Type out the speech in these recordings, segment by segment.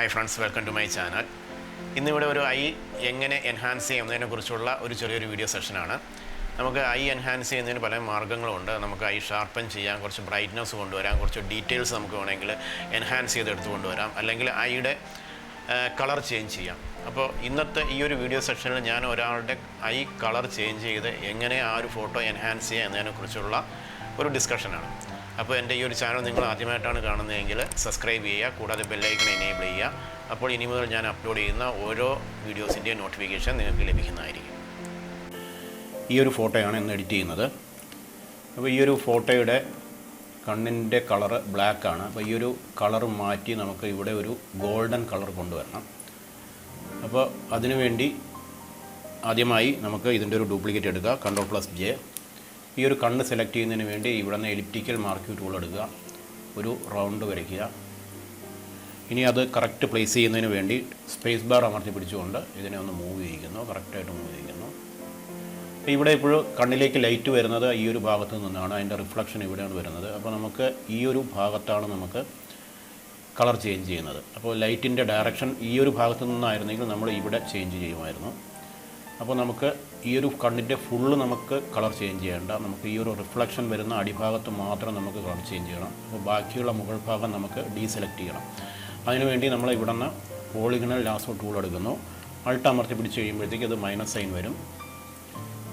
Hi friends, welcome to my channel. ഇന്നിവിടെ ഒരു I എങ്ങനെ എൻഹാൻസ് ചെയ്യുന്നതിനെക്കുറിച്ചുള്ള ഒരു ചെറിയൊരു വീഡിയോ സെഷനാണ്. നമുക്ക് ഐ എൻഹാൻസ് ചെയ്യുന്നതിന് പല മാർഗ്ഗങ്ങളുണ്ട്. നമുക്ക് ഐ ഷാർപ്പൻ ചെയ്യാം, കുറച്ച് ബ്രൈറ്റ്നസ് കൊണ്ടുവരാം, കുറച്ച് ഡീറ്റെയിൽസ് നമുക്ക് വേണമെങ്കിൽ എൻഹാൻസ് ചെയ്തെടുത്ത് കൊണ്ടുവരാം, അല്ലെങ്കിൽ ഐയുടെ കളർ ചേഞ്ച് ചെയ്യാം. അപ്പോൾ ഇന്നത്തെ ഈ ഒരു വീഡിയോ സെഷനിൽ ഞാൻ ഒരാളുടെ ഐ കളർ ചേഞ്ച് ചെയ്ത് എങ്ങനെ ആ ഒരു ഫോട്ടോ എൻഹാൻസ് ചെയ്യുക എന്നതിനെക്കുറിച്ചുള്ള ഒരു ഡിസ്കഷനാണ്. അപ്പോൾ എൻ്റെ ഈ ഒരു ചാനൽ നിങ്ങൾ ആദ്യമായിട്ടാണ് കാണുന്നതെങ്കിൽ സബ്സ്ക്രൈബ് ചെയ്യുക, കൂടാതെ ബെല്ലൈക്കൺ എനേബിൾ ചെയ്യുക. അപ്പോൾ ഇനി മുതൽ ഞാൻ അപ്ലോഡ് ചെയ്യുന്ന ഓരോ വീഡിയോസിൻ്റെയും നോട്ടിഫിക്കേഷൻ നിങ്ങൾക്ക് ലഭിക്കുന്നതായിരിക്കും. ഈ ഒരു ഫോട്ടോയാണ് ഇന്ന് എഡിറ്റ് ചെയ്യുന്നത്. അപ്പോൾ ഈ ഒരു ഫോട്ടോയുടെ കണ്ണിൻ്റെ കളറ് ബ്ലാക്കാണ്. അപ്പോൾ ഈ ഒരു കളർ മാറ്റി നമുക്ക് ഇവിടെ ഒരു ഗോൾഡൻ കളർ കൊണ്ടുവരണം. അപ്പോൾ അതിനുവേണ്ടി ആദ്യമായി നമുക്ക് ഇതിൻ്റെ ഒരു ഡ്യൂപ്ലിക്കേറ്റ് എടുക്കുക, Ctrl+J. ഈ ഒരു കണ്ണ് സെലക്ട് ചെയ്യുന്നതിന് വേണ്ടി ഇവിടെ നിന്ന് എലിപ്റ്റിക്കൽ മാർക്ക് ടൂൾ എടുക്കുക, ഒരു റൗണ്ട് വരയ്ക്കുക. ഇനി അത് കറക്റ്റ് പ്ലേസ് ചെയ്യുന്നതിന് വേണ്ടി സ്പേസ് ബാർ അമർത്തി പിടിച്ചുകൊണ്ട് ഇതിനെ ഒന്ന് മൂവ് ചെയ്യിക്കുന്നു, കറക്റ്റായിട്ട് മൂവ് ചെയ്യിക്കുന്നു. ഇവിടെ ഇപ്പോഴും കണ്ണിലേക്ക് ലൈറ്റ് വരുന്നത് ഈ ഒരു ഭാഗത്ത് നിന്നാണ്, അതിൻ്റെ റിഫ്ലക്ഷൻ ഇവിടെയാണ് വരുന്നത്. അപ്പോൾ നമുക്ക് ഈ ഒരു ഭാഗത്താണ് നമുക്ക് കളർ ചേഞ്ച് ചെയ്യുന്നത്. അപ്പോൾ ലൈറ്റിൻ്റെ ഡയറക്ഷൻ ഈ ഒരു ഭാഗത്ത് നിന്നായിരുന്നെങ്കിൽ നമ്മൾ ഇവിടെ ചേഞ്ച് ചെയ്യുമായിരുന്നു. അപ്പോൾ നമുക്ക് ഈ ഒരു കണ്ണിൻ്റെ ഫുള്ള് നമുക്ക് കളർ ചേഞ്ച് ചെയ്യേണ്ട, നമുക്ക് ഈ ഒരു റിഫ്ലക്ഷൻ വരുന്ന അടിഭാഗത്ത് മാത്രം നമുക്ക് കളർ ചേഞ്ച് ചെയ്യണം. അപ്പോൾ ബാക്കിയുള്ള മുകൾ ഭാഗം നമുക്ക് ഡീസെലക്ട് ചെയ്യണം. അതിനുവേണ്ടി നമ്മൾ ഇവിടെ നിന്ന് പോളിഗണൽ ലാസോ ടൂൾ എടുക്കുന്നു, അൾട്ട് അമർത്തി പിടിച്ച് കഴിയുമ്പോഴത്തേക്ക് അത് മൈനസ് സൈൻ വരും.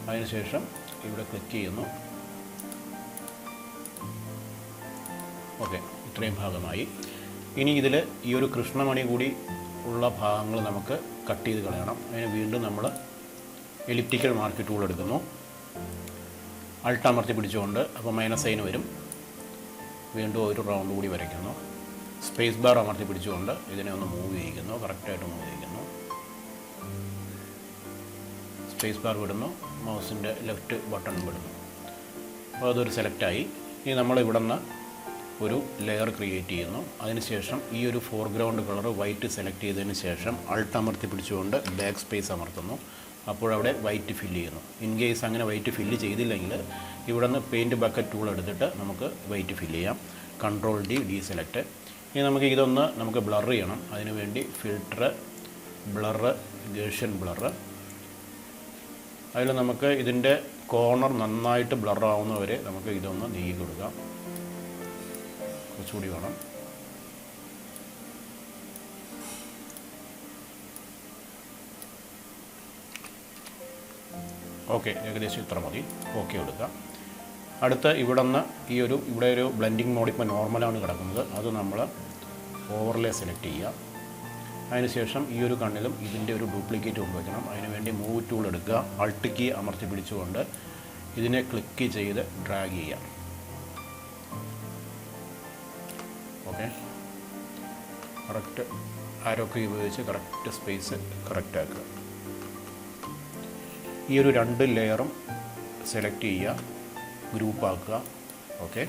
അതിനുശേഷം ഇവിടെ ക്ലിക്ക് ചെയ്യുന്നു. ഓക്കെ, ഇത്രയും ഭാഗമായി. ഇനി ഇതിൽ ഈ ഒരു കൃഷ്ണമണി കൂടി ഉള്ള ഭാഗങ്ങൾ നമുക്ക് കട്ട് ചെയ്ത് കളയണം. അതിന് വീണ്ടും നമ്മൾ എലിപ്റ്റിക്കൽ മാർക്ക് ടൂൾ എടുക്കുന്നു, അൾട്ട് അമർത്തി പിടിച്ചുകൊണ്ട് അപ്പോൾ മൈനസ് സൈൻ വരും. വീണ്ടും ഒരു റൗണ്ട് കൂടി വരയ്ക്കുന്നു, സ്പേസ് ബാർ അമർത്തി പിടിച്ചുകൊണ്ട് ഇതിനെ ഒന്ന് മൂവ് ചെയ്യിക്കുന്നു, കറക്റ്റായിട്ട് മൂവ് ചെയ്യിക്കുന്നു. സ്പേസ് ബാർ വിടുന്നു, മൗസിൻ്റെ ലെഫ്റ്റ് ബട്ടൺ വിടുന്നു. അപ്പോൾ അതൊരു സെലക്റ്റായി. ഇനി നമ്മൾ ഇവിടെ നിന്ന് ഒരു ലെയർ ക്രിയേറ്റ് ചെയ്യുന്നു. അതിനുശേഷം ഈ ഒരു ഫോർഗ്രൗണ്ട് കളർ വൈറ്റ് സെലക്ട് ചെയ്തതിന് ശേഷം അൾട്ട് അമർത്തി പിടിച്ചുകൊണ്ട് ബാക്ക് സ്പേസ് അമർത്തുന്നു. അപ്പോഴവിടെ വൈറ്റ് ഫില്ല് ചെയ്യുന്നു. ഇൻ കേസ് അങ്ങനെ വൈറ്റ് ഫില്ല് ചെയ്തില്ലെങ്കിൽ ഇവിടെ നിന്ന് പെയിൻറ്റ് ബക്കറ്റ് ടൂൾ എടുത്തിട്ട് നമുക്ക് വൈറ്റ് ഫില്ല് ചെയ്യാം. Ctrl+D deselect. ഇനി നമുക്ക് ബ്ലർ ചെയ്യണം. അതിനുവേണ്ടി ഫിൽട്ടർ, ബ്ലറ്, ഗേഷൻ ബ്ലറ്. അതിൽ നമുക്ക് ഇതിൻ്റെ കോർണർ നന്നായിട്ട് ബ്ലറാവുന്നവരെ നമുക്ക് ഇതൊന്ന് നീക്കി കൊടുക്കാം. കുറച്ചുകൂടി വേണം. ഓക്കെ, ഏകദേശം ഇത്ര മതി. ഓക്കെ കൊടുക്കുക. അടുത്ത ഇവിടെ ഒരു ബ്ലെൻഡിങ് മോഡ് ഇപ്പോൾ നോർമലാണ് കിടക്കുന്നത്, അത് നമ്മൾ ഓവർലേ സെലക്ട് ചെയ്യുക. അതിനുശേഷം ഈ ഒരു കണ്ണിലും ഇതിൻ്റെ ഒരു ഡ്യൂപ്ലിക്കേറ്റ് കൊണ്ടുവയ്ക്കണം. അതിനുവേണ്ടി മൂവ് ടൂൾ എടുക്കുക, അൾട്ട് കീ അമർത്തി പിടിച്ചുകൊണ്ട് ഇതിനെ ക്ലിക്ക് ചെയ്ത് ഡ്രാഗ് ചെയ്യുക. ഓക്കെ, കറക്റ്റ് ആരോ കീ ഉപയോഗിച്ച് കറക്റ്റ് സ്പേസ് കറക്റ്റ് ആക്കുക. ഈ ഒരു 2 ലെയറും സെലക്ട് ചെയ്യുക, ഗ്രൂപ്പാക്കുക. ഓക്കെ,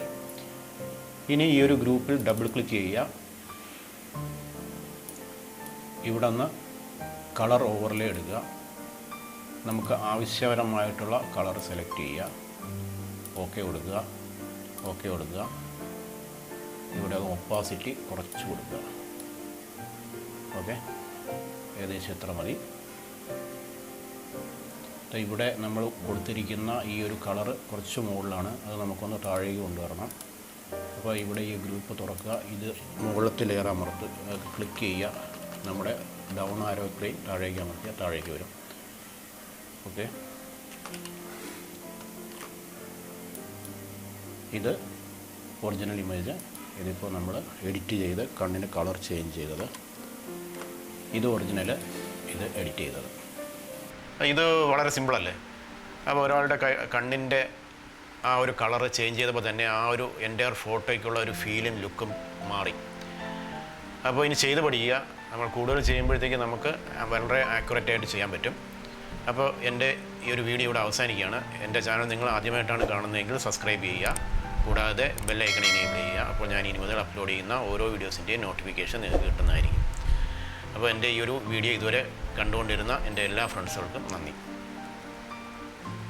ഇനി ഈ ഒരു ഗ്രൂപ്പിൽ ഡബിൾ ക്ലിക്ക് ചെയ്യുക. ഇവിടെ നിന്ന് കളർ ഓവർലേ എടുക്കുക. നമുക്ക് ആവശ്യപരമായിട്ടുള്ള കളർ സെലക്ട് ചെയ്യുക. ഓക്കെ കൊടുക്കുക. ഓക്കെ കൊടുക്കുക. ഇവിടെ ഒപ്പാസിറ്റി കുറച്ച് കൊടുക്കുക. ഓക്കെ, ഏകദേശം ഇത്ര മതി. ഇവിടെ നമ്മൾ കൊടുത്തിരിക്കുന്ന ഈ ഒരു കളറ് കുറച്ച് മുകളിലാണ്, അത് നമുക്കൊന്ന് താഴേക്ക് കൊണ്ടുവരണം. അപ്പോൾ ഇവിടെ ഈ ഗ്രൂപ്പ് തുറക്കുക, ഇത് മുകളിലത്തെ ലെയർ ക്ലിക്ക് ചെയ്യുക. നമ്മുടെ ഡൗൺ ആരോ പ്ലേ താഴേക്ക് അമർത്തിയാൽ താഴേക്ക് വരും. ഓക്കെ, ഇത് ഒറിജിനൽ ഇമേജ്. ഇതിപ്പോൾ നമ്മൾ എഡിറ്റ് ചെയ്ത് കണ്ണിന് കളർ ചേഞ്ച് ചെയ്തത്. ഇത് ഒറിജിനൽ, ഇത് എഡിറ്റ് ചെയ്തത്. ഇത് വളരെ സിമ്പിളല്ലേ? അപ്പോൾ ഒരാളുടെ കണ്ണിൻ്റെ ആ ഒരു കളറ് ചേഞ്ച് ചെയ്തപ്പോൾ തന്നെ ആ ഒരു എൻ്റയർ ഫോട്ടോയ്ക്കുള്ള ഒരു ഫീലും ലുക്കും മാറി. അപ്പോൾ ഇനി ചെയ്ത് പഠിക്കുക. നമ്മൾ കൂടുതൽ ചെയ്യുമ്പോഴത്തേക്ക് നമുക്ക് വളരെ ആക്യുറേറ്റായിട്ട് ചെയ്യാൻ പറ്റും. അപ്പോൾ എൻ്റെ ഈ ഒരു വീഡിയോ ഇവിടെ അവസാനിക്കുകയാണ്. എൻ്റെ ചാനൽ നിങ്ങൾ ആദ്യമായിട്ടാണ് കാണുന്നതെങ്കിൽ സബ്സ്ക്രൈബ് ചെയ്യുക, കൂടാതെ ബെല്ലൈക്കൺ എനേബിൾ ചെയ്യുക. അപ്പോൾ ഞാൻ ഇനി മുതൽ അപ്ലോഡ് ചെയ്യുന്ന ഓരോ വീഡിയോസിൻ്റെയും നോട്ടിഫിക്കേഷൻ നിങ്ങൾക്ക് കിട്ടുന്നതായിരിക്കും. അപ്പോൾ എൻ്റെ ഈ ഒരു വീഡിയോ ഇതുവരെ കണ്ടുകൊണ്ടിരുന്ന എൻ്റെ എല്ലാ ഫ്രണ്ട്സുകൾക്കും നന്ദി.